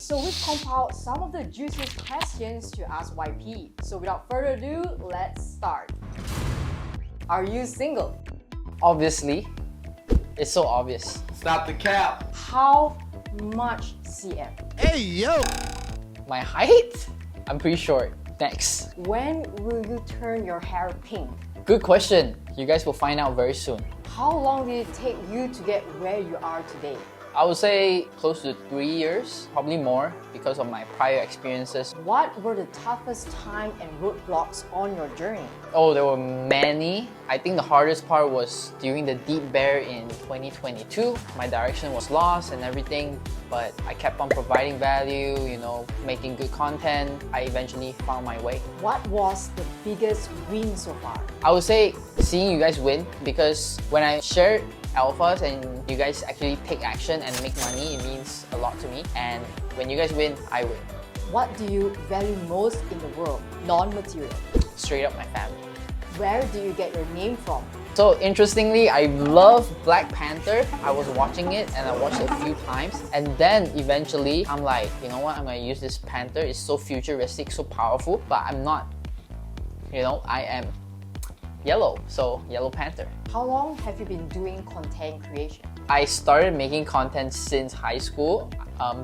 So we've compiled some of the juiciest questions to ask YP. So without further ado, let's start. Are you single? Obviously, it's so obvious. Stop the cap. How much cm? Hey, yo. My height? I'm pretty short. Next. When will you turn your hair pink? Good question. You guys will find out very soon. How long did it take you to get where you are today? I would say close to 3 years, probably more because of my prior experiences. What were the toughest time and roadblocks on your journey? Oh, there were many. I think the hardest part was during the deep bear in 2022. My direction was lost and everything, but I kept on providing value, making good content. I eventually found my way. What was the biggest win so far? I would say seeing you guys win, because when I shared alphas and you guys actually take action and make money, it means a lot to me. And when you guys win, I win. What do you value most in the world, non-material? Straight up my family. Where do you get your name from? So interestingly, I love Black Panther. I was watching it and I watched it a few times. And then eventually, I'm like, you know what? I'm gonna use this panther. It's so futuristic, so powerful, but I'm not, I am yellow, so Yellow Panther. How long have you been doing content creation? I started making content since high school.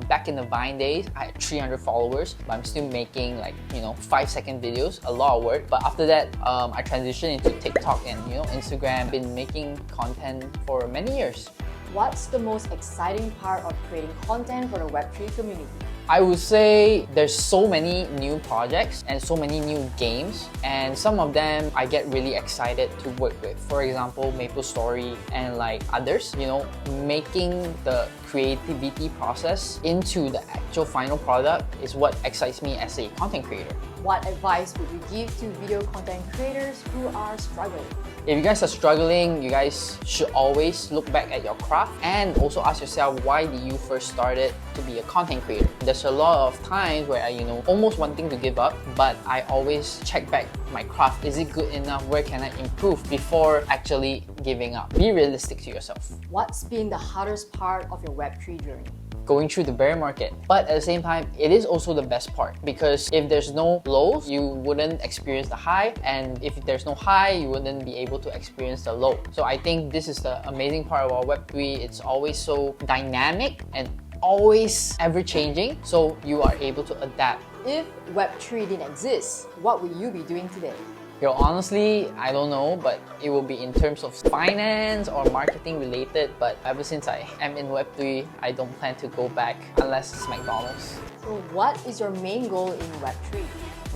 Back in the Vine days, I had 300 followers, but I'm still making 5-second videos, a lot of work. But after that, I transitioned into TikTok and Instagram. Been making content for many years. What's the most exciting part of creating content for the Web3 community? I would say there's so many new projects and so many new games, and some of them I get really excited to work with. For example, MapleStory and others, making the creativity process into the actual final product is what excites me as a content creator. What advice would you give to video content creators who are struggling? If you guys are struggling, you guys should always look back at your craft and also ask yourself, why did you first started to be a content creator? There's a lot of times where I, almost wanting to give up, but I always check back my craft. Is it good enough? Where can I improve before actually giving up? Be realistic to yourself. What's been the hardest part of your Web3 journey? Going through the bear market. But at the same time, it is also the best part, because if there's no lows, you wouldn't experience the high, and if there's no high, you wouldn't be able to experience the low. So I think this is the amazing part about Web3. It's always so dynamic and always ever-changing, so you are able to adapt. If Web3 didn't exist, what would you be doing today? Honestly, I don't know, but it will be in terms of finance or marketing related. But ever since I am in Web3, I don't plan to go back unless it's McDonald's. So what is your main goal in Web3?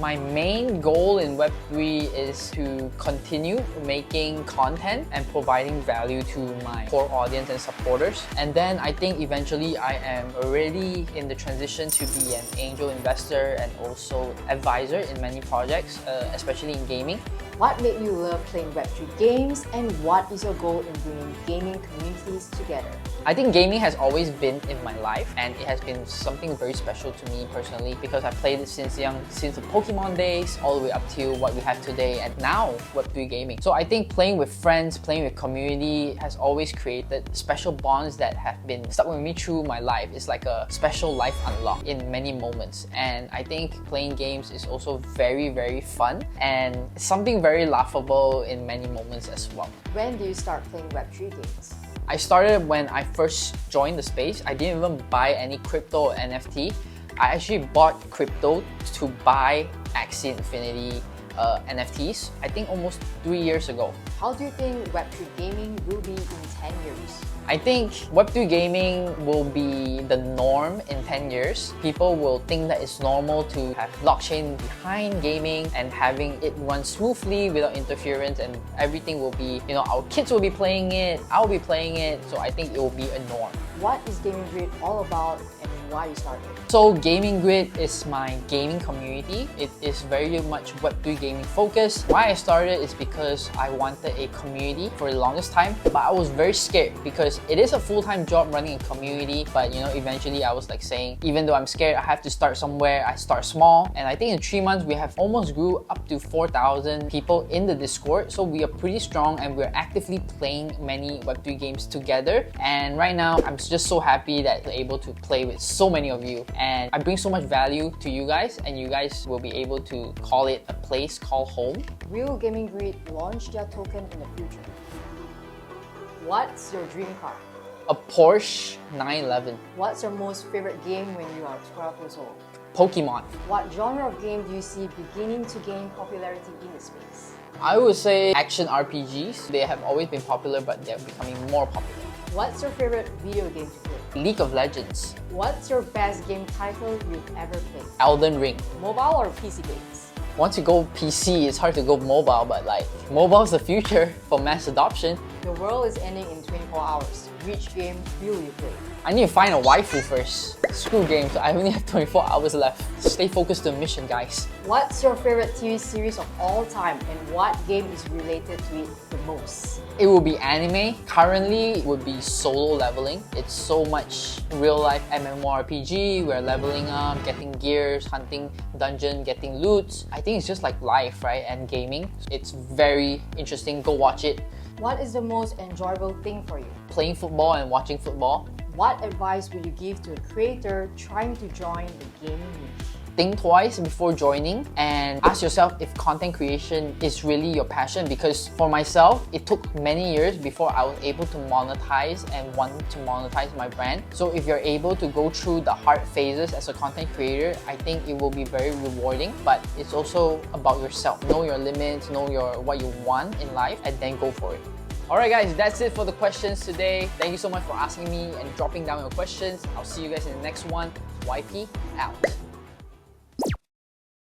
My main goal in Web3 is to continue making content and providing value to my core audience and supporters. And then I think eventually I am already in the transition to be an angel investor and also advisor in many projects, especially in gaming. What made you love playing Web3 games, and what is your goal in bringing gaming communities together? I think gaming has always been in my life, and it has been something very special to me personally, because I played it since young, since the Pokemon days all the way up to what we have today, and now Web3 gaming. So I think playing with friends, playing with community has always created special bonds that have been stuck with me through my life. It's like a special life unlock in many moments, and I think playing games is also very, very fun and something very laughable in many moments as well. When do you start playing Web3 games? I started when I first joined the space. I didn't even buy any crypto or NFT. I actually bought crypto to buy Axie Infinity NFTs, I think almost 3 years ago. How do you think Web3 gaming will be in 10 years? I think Web3 gaming will be the norm in 10 years. People will think that it's normal to have blockchain behind gaming and having it run smoothly without interference, and everything will be, our kids will be playing it, I'll be playing it, so I think it will be a norm. What is Gaming Grid all about, and why you started? So Gaming Grid is my gaming community. It is very much Web3 gaming focused. Why I started is because I wanted a community for the longest time, but I was very scared because it is a full-time job running a community. But eventually I was saying, even though I'm scared, I have to start somewhere. I start small, and I think in 3 months we have almost grew up to 4,000 people in the Discord. So we are pretty strong, and we're actively playing many Web3 games together. And right now I'm just so happy that we're able to play with so many of you, and I bring so much value to you guys, and you guys will be able to call it a place called home. Will Gaming Grid launch their token in the future? What's your dream car? A Porsche 911. What's your most favorite game when you are 12 years old? Pokemon. What genre of game do you see beginning to gain popularity in the space? I would say action RPGs. They have always been popular, but they're becoming more popular. What's your favorite video game to play? League of Legends. What's your best game title you've ever played? Elden Ring. Mobile or PC games? Once you go PC, it's hard to go mobile, but like, mobile's the future for mass adoption. The world is ending in 24 hours. Which game will you play? I need to find a waifu first. Screw games, I only have 24 hours left. Stay focused to the mission, guys. What's your favorite TV series of all time and what game is related to it the most? It will be anime. Currently, it would be Solo Leveling. It's so much real-life MMORPG. We're leveling up, getting gears, hunting dungeon, getting loot. I think it's just like life, right? And gaming. It's very interesting. Go watch it. What is the most enjoyable thing for you? Playing football and watching football. What advice would you give to a creator trying to join the gaming niche? Think twice before joining and ask yourself if content creation is really your passion, because for myself, it took many years before I was able to monetize and want to monetize my brand. So if you're able to go through the hard phases as a content creator, I think it will be very rewarding, but it's also about yourself. Know your limits, know what you want in life, and then go for it. Alright guys, that's it for the questions today. Thank you so much for asking me and dropping down your questions. I'll see you guys in the next one. YP out.